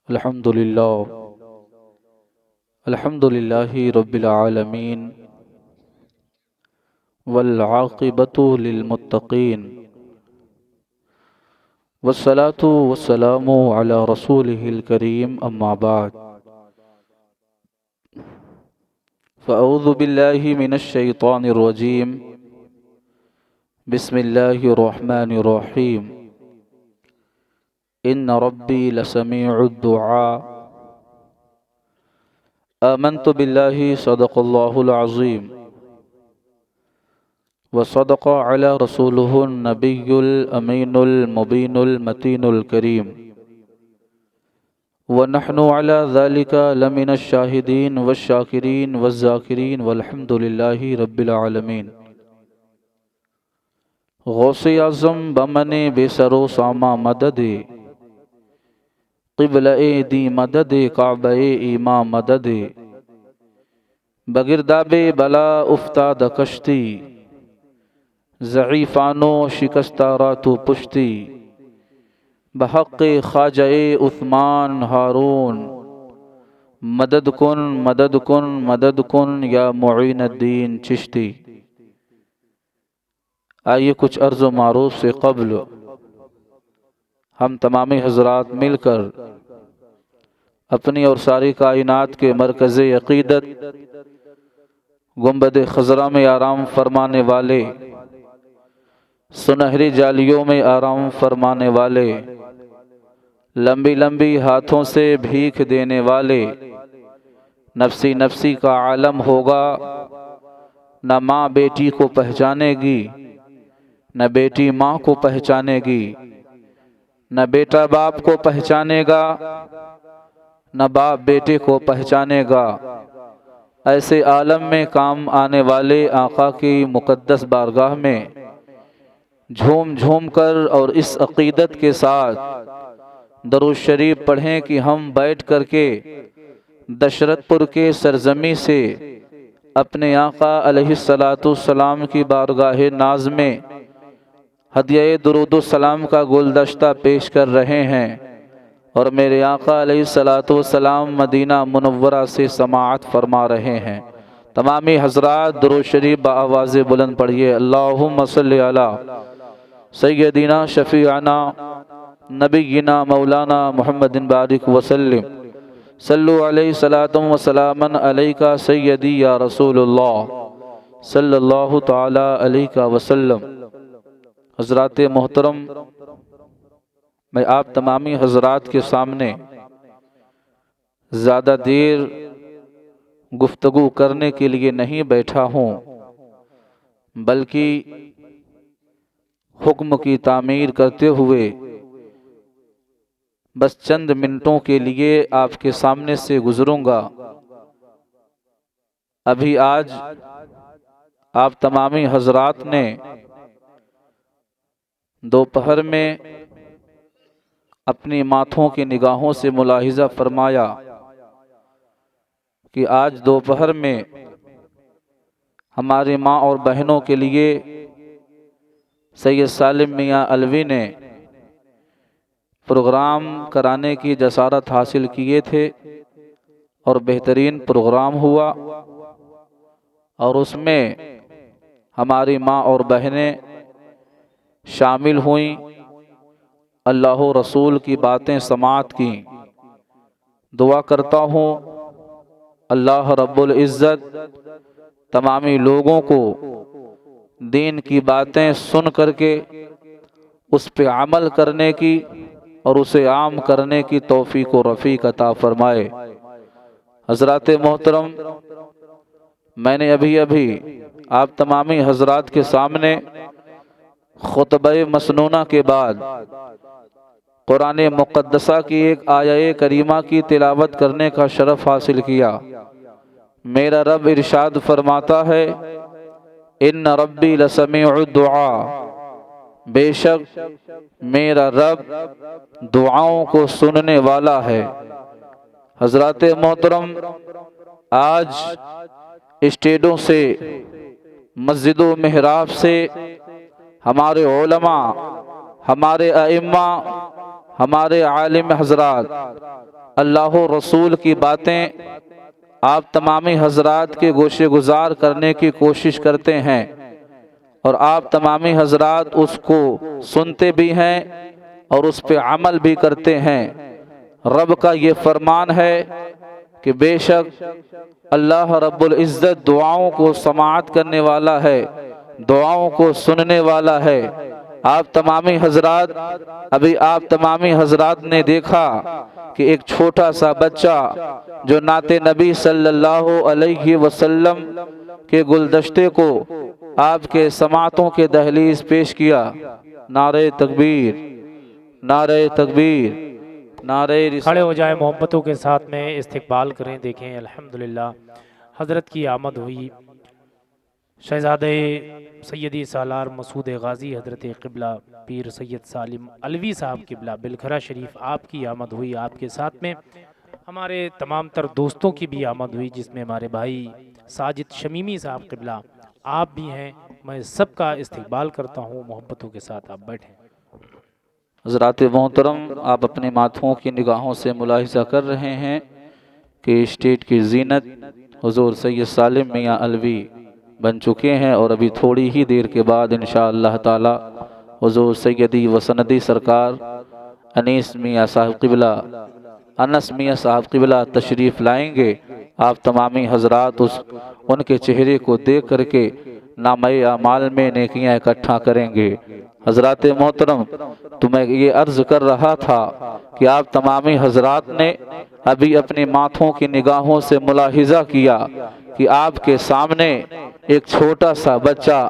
الحمد للہ رب العالمین والعاقبۃ للمتقین والصلاة والسلام علی رسولہ الکریم اما بعد فاعوذ باللہ من الشیطان الرجیم بسم اللہ الرحمن الرحیم ان ربی لسمیع الدعاء آمنت باللہ صدق اللہ العظیم وصدق علی رسولہ النبی الامین المبین المتین الکریم ونحن علی ذلک لمن الشاہدین والشاکرین والذاکرین والحمد للہ رب العالمین۔ غوث اعظم بمن بے سر و سامہ مدد، قبلہ دی مدد کعبہ ایما مدد، بگرداب بلا افتاد کشتی، ضعیفانو شکستہ راتو پشتی، بحق خواجہ عثمان ہارون، مدد کن مدد کن مدد کن یا معین الدین چشتی۔ آئیے کچھ عرض و معروف سے قبل ہم تمامی حضرات مل کر اپنی اور ساری کائنات کے مرکز عقیدت گنبد خضرا میں آرام فرمانے والے، سنہری جالیوں میں آرام فرمانے والے، لمبی لمبی ہاتھوں سے بھیک دینے والے، نفسی نفسی کا عالم ہوگا، نہ ماں بیٹی کو پہچانے گی، نہ بیٹی ماں کو پہچانے گی، نہ بیٹا باپ کو پہچانے گا، نہ باپ بیٹے کو پہچانے گا۔ ایسے عالم میں کام آنے والے آقا کی مقدس بارگاہ میں جھوم جھوم کر اور اس عقیدت کے ساتھ درود شریف پڑھیں کہ ہم بیٹھ کر کے دشرت پور کے سرزمین سے اپنے آقا علیہ السلام کی بارگاہ ناز میں ہدیہ درود السلام کا گلدستہ پیش کر رہے ہیں، اور میرے آقا علیہ السلام مدینہ منورہ سے سماعت فرما رہے ہیں۔ تمامی حضرات درود شریف بآواز بلند پڑھیے، اللہم صلی علی سیدنا شفیعنا نبینا مولانا محمد بارک وسلم، صلو علیہ صلاۃ و سلاما علیکہ سیدی یا رسول اللہ صلی اللہ تعالی علیہ وسلم۔ حضرات محترم، میں آپ تمامی حضرات کے سامنے زیادہ دیر گفتگو کرنے کے لیے نہیں بیٹھا ہوں، بلکہ حکم کی تعمیر کرتے ہوئے بس چند منٹوں کے لیے آپ کے سامنے سے گزروں گا۔ ابھی آج آپ تمامی حضرات نے دوپہر میں اپنی ماتھوں کی نگاہوں سے ملاحظہ فرمایا کہ آج دوپہر میں ہماری ماں اور بہنوں کے لیے سید سالم میاں علوی نے پروگرام کرانے کی جسارت حاصل کیے تھے، اور بہترین پروگرام ہوا، اور اس میں ہماری ماں اور بہنیں شامل ہوئیں، اللہ و رسول کی باتیں سماعت کی۔ دعا کرتا ہوں اللہ رب العزت تمامی لوگوں کو دین کی باتیں سن کر کے اس پہ عمل کرنے کی اور اسے عام کرنے کی توفیق و رفیق عطا فرمائے۔ حضرات محترم، میں نے ابھی آپ تمامی حضرات کے سامنے خطبہ مسنونہ کے بعد قرآن مقدسہ کی ایک آیہ کریمہ کی تلاوت کرنے کا شرف حاصل کیا۔ میرا رب ارشاد فرماتا ہے، ان ربی لسمیع الدعاء، بے شک میرا رب دعاؤں کو سننے والا ہے۔ حضرات محترم، آج اسٹیجوں سے، مسجد و محراب سے ہمارے علماء، ہمارے ائمہ، ہمارے عالم حضرات اللہ و رسول کی باتیں آپ تمامی حضرات کے گوشے گزار کرنے کی کوشش کرتے ہیں اور آپ تمامی حضرات اس کو سنتے بھی ہیں اور اس پہ عمل بھی کرتے ہیں۔ رب کا یہ فرمان ہے کہ بے شک اللہ رب العزت دعاؤں کو سماعت کرنے والا ہے، دعاؤں کو سننے والا ہے۔ آپ تمامی حضرات نے دیکھا کہ ایک چھوٹا سا بچہ جو نعت نبی صلی اللہ علیہ وسلم کے گلدستے کو آپ کے سماعتوں کے دہلیز پیش کیا۔ نعرہ تکبیر، نعرہ تکبیر، نعرہ رسالت۔ کھڑے ہو جائیں، محبتوں کے ساتھ میں استقبال کریں۔ دیکھیں الحمدللہ حضرت کی آمد ہوئی۔ شہزادہ سیدی سالار مسعود غازی حضرت قبلہ پیر سید سالم علوی صاحب قبلہ بلکھرا شریف، آپ کی آمد ہوئی۔ آپ کے ساتھ میں ہمارے تمام تر دوستوں کی بھی آمد ہوئی، جس میں ہمارے بھائی ساجد شمیمی صاحب قبلہ آپ بھی ہیں۔ میں سب کا استقبال کرتا ہوں، محبتوں کے ساتھ آپ بیٹھیں۔ حضرات محترم، آپ اپنے ماتھوں کی نگاہوں سے ملاحظہ کر رہے ہیں کہ اسٹیٹ کی زینت حضور سید سالم میاں علوی بن چکے ہیں، اور ابھی تھوڑی ہی دیر کے بعد انشاءاللہ تعالی حضور سیدی و سندی سرکار انیس میاں صاحب قبلہ، انس میاں صاحب قبلہ تشریف لائیں گے۔ آپ تمامی حضرات ان کے چہرے کو دیکھ کر کے نامہ اعمال میں نیکیاں اکٹھا کریں گے۔ حضرات محترم، تو میں یہ عرض کر رہا تھا کہ آپ تمامی حضرات نے ابھی اپنے ماتھوں کی نگاہوں سے ملاحظہ کیا کہ آپ کے سامنے ایک چھوٹا سا بچہ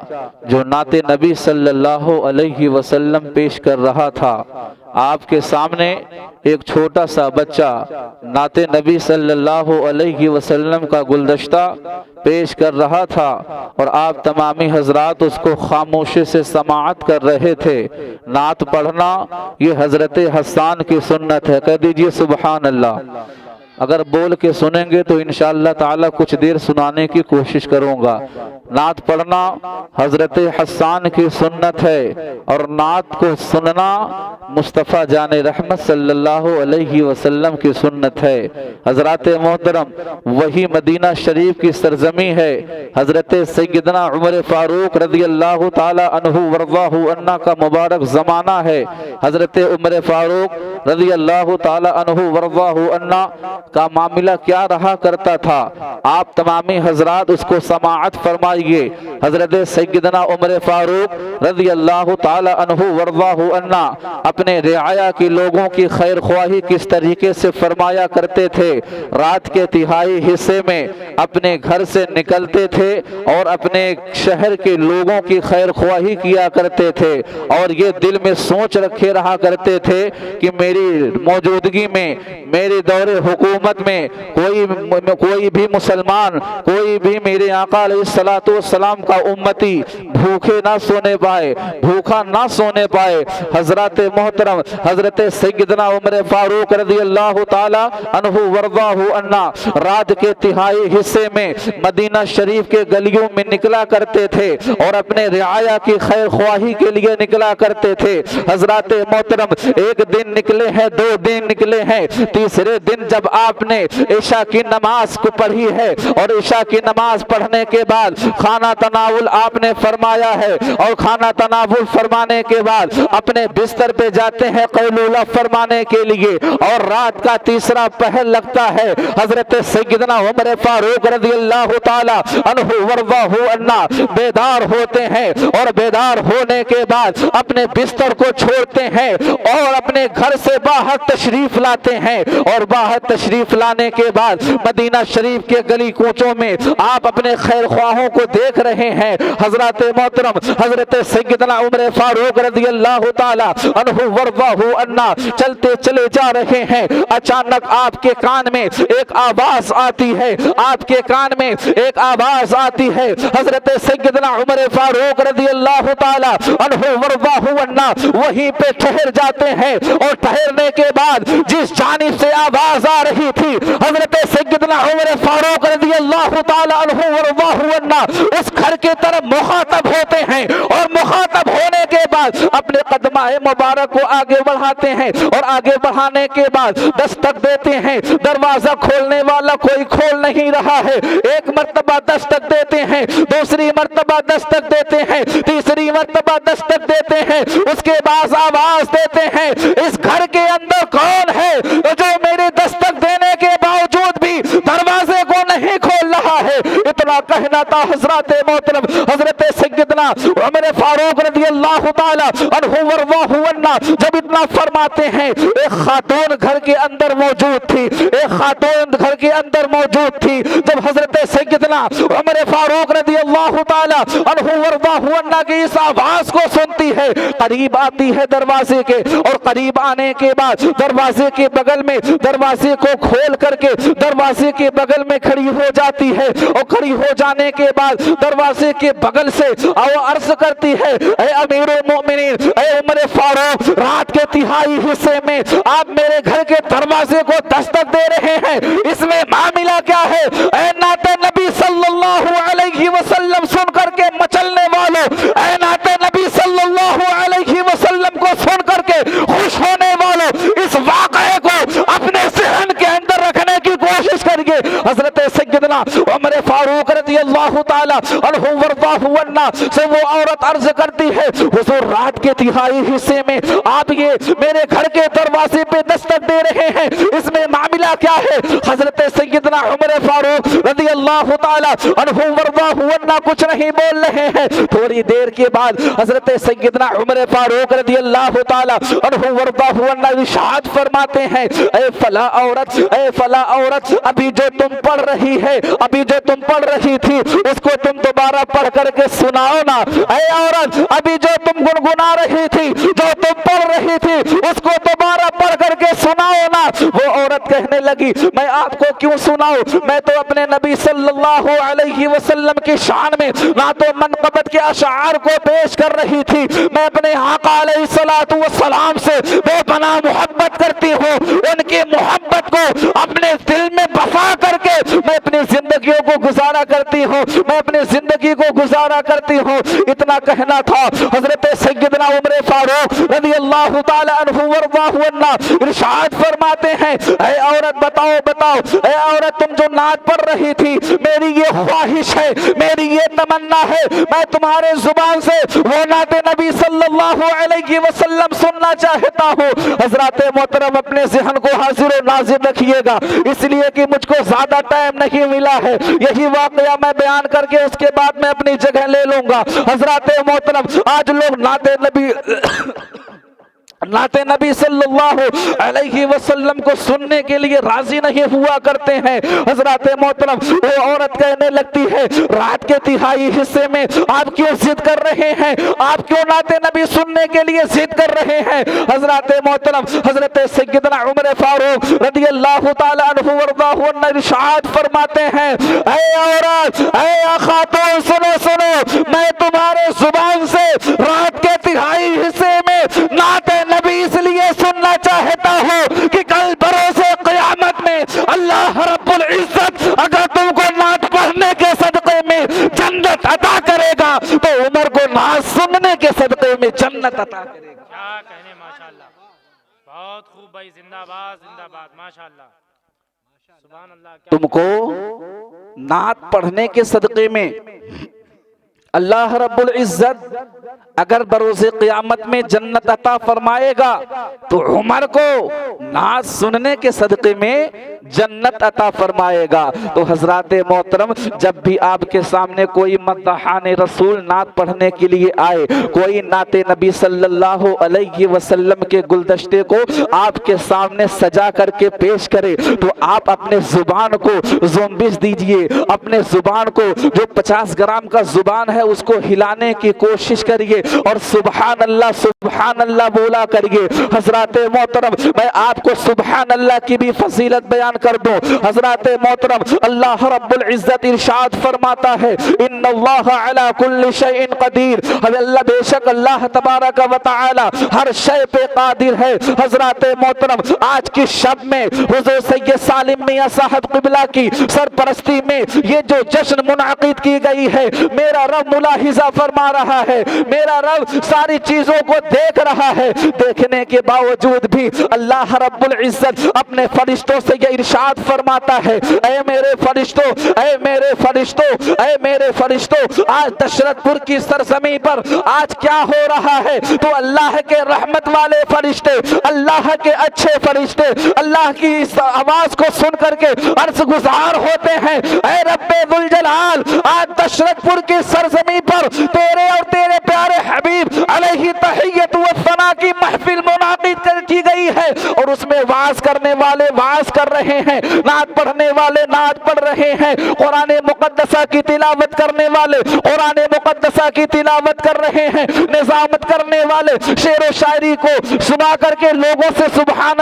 جو نعت نبی صلی اللہ علیہ وسلم پیش کر رہا تھا، آپ کے سامنے ایک چھوٹا سا بچہ نعت نبی صلی اللہ علیہ وسلم کا گلدستہ پیش کر رہا تھا، اور آپ تمامی حضرات اس کو خاموشی سے سماعت کر رہے تھے۔ نعت پڑھنا یہ حضرت حسان کی سنت ہے، کہہ دیجئے سبحان اللہ۔ اگر بول کے سنیں گے تو انشاءاللہ تعالی کچھ دیر سنانے کی کوشش کروں گا۔ نعت پڑھنا حضرت حسان کی سنت ہے، اور نعت کو سننا مصطفیٰ جان رحمت صلی اللہ علیہ وسلم کی سنت ہے۔ حضرات محترم، وہی مدینہ شریف کی سرزمین ہے، حضرت سیدنا عمر فاروق رضی اللہ تعالی عنہ ورضاہ عنہ کا مبارک زمانہ ہے۔ حضرت عمر فاروق رضی اللہ تعالی عنہ ورضاہ عنہ کا معاملہ کیا رہا کرتا تھا، آپ تمامی حضرات اس کو سماعت فرمائیے۔ حضرت سیدنا عمر فاروق رضی اللہ تعالی عنہ ورضاہ عنہ اپنے رعایا کی لوگوں کی خیر خواہی کس طریقے سے فرمایا کرتے تھے۔ رات کے تہائی حصے میں اپنے گھر سے نکلتے تھے اور اپنے شہر کے لوگوں کی خیر خواہی کیا کرتے تھے، اور یہ دل میں سوچ رکھے رہا کرتے تھے کہ میری موجودگی میں، میرے دور حکومت میں کوئی بھی مسلمان، کوئی بھی میرے آقا علیہ السلام کا امتی بھوکے نہ سونے پائے، بھوکا نہ سونے پائے۔ حضرات محترم، حضرت سیدنا عمر فاروق رضی اللہ تعالی عنہ ورضاہ عنہ رات کے تہائی حصے میں مدینہ شریف کے گلیوں میں نکلا کرتے تھے اور اپنے رعایا کی خیر خواہی کے لیے نکلا کرتے تھے۔ حضرات محترم، ایک دن نکلے ہیں، دو دن نکلے ہیں، تیسرے دن جب آپ نے عشاء کی نماز کو پڑھی ہے اور عشاء کی نماز پڑھنے کے بعد کھانا تناول آپ نے فرمایا ہے، اور کھانا تناول فرمانے کے بعد اپنے بستر پہ جاتے ہیں قیلولہ فرمانے کے لیے، اور رات کا تیسرا پہر لگتا ہے۔ حضرت سیدنا عمر فاروق رضی اللہ تعالی عنہ ورضاہ عنہ بیدار ہوتے ہیں، اور بیدار ہونے کے بعد اپنے بستر کو چھوڑتے ہیں اور اپنے گھر سے باہر تشریف لاتے ہیں، اور باہر تشریف لانے کے بعد مدینہ شریف کے گلی کوچوں میں آپ اپنے خیر خواہوں کو دیکھ رہے ہیں۔ حضرات محترم، حضرت سیدنا عمر فاروق رضی اللہ تعالی عنہ ورضاہ عنہ چلتے چلے جا رہے ہیں، اچانک آپ کے کان میں ایک آواز آتی ہے، آپ کے کان میں ایک آواز آتی ہے۔ حضرت سیدنا عمر فاروق رضی اللہ تعالی عنہ ورضاہ عنہ وہیں پہ ٹھہر جاتے ہیں، اور ٹھہرنے کے بعد جس جانب سے آواز آ رہی تھی حضرت سیدنا عمر فاروق رضی اللہ تعالیٰ عنہ ورضاہ عنہ اس گھر کی طرف مخاطب ہوتے ہیں اور مخاطب ہونے کے بعد اپنے قدمہ مبارک کو آگے بڑھاتے ہیں اور آگے بڑھانے کے بعد دستک دیتے ہیں. دروازہ کھولنے والا کوئی کھول نہیں رہا ہے. ایک مرتبہ دستک دیتے ہیں, دوسری مرتبہ دستک دیتے ہیں, تیسری مرتبہ دستک دیتے ہیں. اس کے بعد آواز دیتے ہیں اس گھر کے اندر کون ہے جو میرے دستک دینے کے باوجود بھی دروازے کو نہیں کھول رہا ہے. اتنا کہنا تھا حضرات محترم حضرت سیدنا عمر فاروق رضی اللہ تعالی عنہ ورضاہ عنہ جب اتنا فرماتے ہیں ایک خاتون گھر کے اندر موجود تھی, ایک خاتون گھر کے اندر موجود تھی. جب حضرت سیدنا عمر فاروق رضی اللہ تعالی عنہ ورضاہ عنہ کی اس آواز کو سنتی ہے, قریب آتی ہے دروازے کے اور قریب آنے کے بعد دروازے کے بغل میں دروازے کو کھول کر کے دروازے کے بغل میں کھڑی ہو جاتی ہے اور کھڑی ہو جانے کے بعد دروازے کے بغل سے عرض کرتی ہے اے امیر المؤمنین, اے عمر فاروق, رات کے تہائی حصے میں آپ میرے گھر کے دروازے کو دستک دے رہے ہیں, اس میں معاملہ کیا ہے؟ اے نعت نبی صلی اللہ علیہ وسلم سن کر کے مچلنے والوں, اے نعت نبی صلی اللہ علیہ وسلم کو سن کر کے خوش ہونے والوں, اس واقعے کو اپنے ذہن کے اندر رکھنے کی کوشش کریے. حضرت سیدنا عمر فاروق رضی اللہ تعالی عنہ ورضاہ عنہ سے وہ عورت عرض کرتی ہے حضور رات کے تہائی حصے میں آپ یہ میرے گھر کے دروازے پہ دستک دے رہے ہیں, اس میں معاملہ کیا ہے؟ حضرت سیدنا عمر فاروق رضی اللہ تعالی عنہ ورضاہ عنہ کچھ نہیں بول رہے ہیں. تھوڑی دیر کے بعد حضرت سیدنا عمر فاروق رضی اللہ تعالی عنہ ورضاہ عنہ ارشاد فرماتے ہیں اے فلاں عورت, اے فلاں عورت, ابھی جو تم پڑھ رہی ہے, ابھی جو تم پڑھ رہی تھی اس کو تم دوبارہ پڑھ کر کے سناؤ نا. اے عورت, ابھی جو تم گنگنا رہی تھی, جو تم پڑھ رہی تھی اس کو دوبارہ پڑھ کر کے سناؤ نا. وہ عورت کہنے لگی میں آپ کو کیوں سناؤں, میں تو اپنے نبی صلی اللہ علیہ وسلم کی شان میں نعت و منقبت کے اشعار کو پیش کر رہی تھی. میں اپنے آقا علیہ الصلوۃ والسلام سے بے پناہ محبت کرتی ہوں, ان کی محبت کو اپنے دل میں بسا کر کے میں اپنی زندگیوں کو گزارا کرتی ہوں, میں اپنی زندگی کو گزارا کرتی ہوں. اتنا کہنا تھا حضرت سیدنا عمر فاروق رضی اللہ تعالی عنہ ورضاہ عنہ ارشاد فرماتے ہیں اے عورت بتاؤ بتاؤ, اے عورت تم جو نعت پڑھ رہی تھی, میری یہ خواہش ہے, میری یہ تمنا ہے, میں تمہارے زبان سے وہ نعت نبی صلی اللہ علیہ وسلم سننا چاہتا ہوں. حضرات محترم اپنے ذہن کو حاضر و ناظر رکھیے گا, اس لیے کہ مجھ کو زیادہ ٹائم نہیں ملا ہے. یہی واقعہ میں بیان کر کے اس کے بعد میں اپنی جگہ لے لوں گا. حضرات محترم آج لوگ نعت نبی صلی اللہ علیہ وسلم کو سننے کے لیے راضی نہیں ہوا کرتے ہیں. حضرات محترم وہ عورت کہنے لگتی ہے رات کے تہائی حصے میں آپ کیوں ضد کر رہے ہیں, آپ کیوں نعت نبی سننے کے لیے ضد کر رہے ہیں. حضرات محترم حضرت سیدنا عمر فاروق رضی اللہ تعالی عنہ ورضاہ عنہ ارشاد فرماتے ہیں اے عورت, اے خاتون, سنو سنو, میں تمہارے زبان سے رات کے تہائی حصے میں نعت نبی اس لیے سننا چاہتا ہوں کہ کل بروز قیامت میں اللہ رب العزت اگر تم کو نعت پڑھنے کے صدقے میں جنت عطا کرے گا تو عمر کو نعت سننے کے صدقے میں جنت عطا کرے گا. کیا کہنے, ماشاءاللہ, بہت خوب بھائی, زندہ باد زندہ باد, ماشاءاللہ, سبحان اللہ. تم کو نعت پڑھنے کے صدقے میں اللہ رب العزت اگر بروز قیامت میں جنت عطا فرمائے گا تو عمر کو نعت سننے کے صدقے میں جنت عطا فرمائے گا. تو حضرات محترم جب بھی آپ کے سامنے کوئی مدحان رسول نعت پڑھنے کے لیے آئے, کوئی نعت نبی صلی اللہ علیہ وسلم کے گلدستے کو آپ کے سامنے سجا کر کے پیش کرے تو آپ اپنے زبان کو زومبش دیجئے, اپنے زبان کو جو 50 گرام کا زبان ہے اس کو ہلانے کی کوشش کریے اور سبحان اللہ بولا کریے۔ حضرات محترم میں آپ کو سبحان اللہ کی بھی فضیلت بیان کر دوں۔ حضرات محترم اللہ رب العزت ارشاد فرماتا ہے ان اللہ علی کل شیء قدیر، اللہ بے شک اللہ تبارک و تعالی ہر شے پہ قادر ہے۔ حضرات محترم آج کی شب میں حضور سید سالم میاں صاحب قبلہ کی سرپرستی میں یہ جو جشن منعقد کی گئی ہے، میرا رب ملاحظہ فرما رہا ہے، میرا رب ساری چیزوں کو دیکھ رہا ہے۔ دیکھنے کے باوجود بھی اللہ رب العزت اپنے فرشتوں سے یہ ارشاد فرماتا ہے اے میرے فرشتوں، اے میرے فرشتوں، اے میرے فرشتوں، آج دشرت پور کی سرزمین پر آج کیا ہو رہا ہے؟ تو اللہ کے رحمت والے فرشتے، اللہ کے اچھے فرشتے اللہ کی اس آواز کو سن کر کے عرض گزار ہوتے ہیں اے رب ذوالجلال، آج دشرت پور کی سرزمین پر تیرے اور تیرے پیارے حبیب علیہ تحیت و ثنا کی محفل منعقد کی گئی ہے، اور اس میں وعظ کرنے والے وعظ کر رہے ہیں، نعت پڑھنے والے نعت پڑھ رہے ہیں، قرآن مقدسہ کی تلاوت کرنے والے قرآن مقدسہ کی تلاوت کر رہے ہیں، نظامت کرنے والے شعر و شاعری کو سنا کر کے لوگوں سے سبحان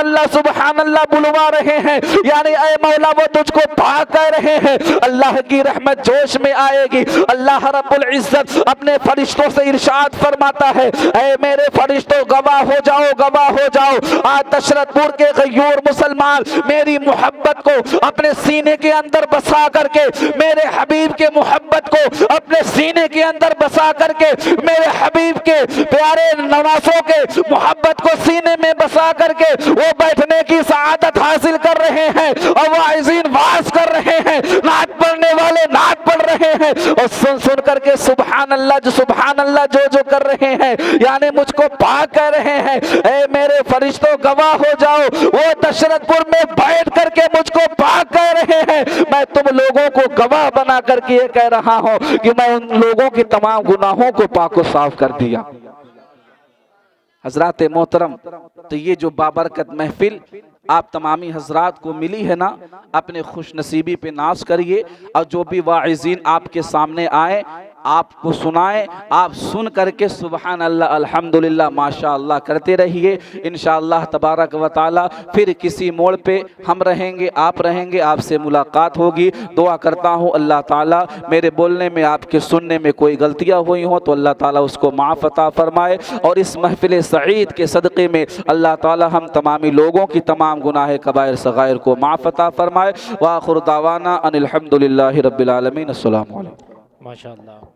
اللہ بلوا رہے ہیں، یعنی اے مولا وہ تجھ کو پاک کہہ رہے ہیں۔ اللہ کی رحمت جوش میں آئے گی۔ اللہ رب العزت اپنے فرشتوں سے ارشاد فرماتا ہے اے میرے فرشتوں گواہ ہو جاؤ، گواہ ہو جاؤ، آج دشرت پور کے غیور مسلمان میری محبت کو اپنے سینے کے اندر بسا کر کے، میرے حبیب کے محبت کو اپنے سینے کے اندر بسا کر کے، میرے حبیب کے پیارے نوازوں کے محبت کو سینے میں بسا کر کے وہ بیٹھنے کی سعادت حاصل کر رہے ہیں، اور واعظین واعظ کر رہے ہیں، نعت پڑھنے والے نعت پڑھ رہے ہیں، اور سن کر کے سبحان اللہ جو کر رہے ہیں، یعنی مجھ کو پاک کہہ رہے ہیں۔ اے میرے فرشتوں گواہ ہو جاؤ، وہ دشرت پور میں بیٹھ کر کے مجھ کو پاک کہہ رہے ہیں، میں تم لوگوں کو گواہ بنا کر کے یہ کہہ رہا ہوں کہ میں ان لوگوں کی تمام گناہوں کو پاک و صاف کر دیا۔ حضرات محترم، تو یہ جو بابرکت محفل آپ تمامی حضرات کو ملی ہے نا، اپنے خوش نصیبی پہ ناز کریے، اور جو بھی واعظین آپ کے سامنے آئے آپ کو سنائیں، آپ سن کر کے سبحان اللہ الحمدللہ ماشاءاللہ کرتے رہیے۔ انشاءاللہ تبارک و تعالی پھر کسی موڑ پہ ہم رہیں گے، آپ سے ملاقات ہوگی۔ دعا کرتا ہوں اللہ تعالیٰ میرے بولنے میں آپ کے سننے میں کوئی غلطیاں ہوئی ہوں تو اللہ تعالیٰ اس کو معاف عطا فرمائے، اور اس محفل سعید کے صدقے میں اللہ تعالیٰ ہم تمامی لوگوں کی تمام گناہ کبائر صغائر کو معاف عطا فرمائے۔ وآخر دعوانا ان الحمدللہ رب العالمین۔ السلام علیکم۔ ماشاءاللہ۔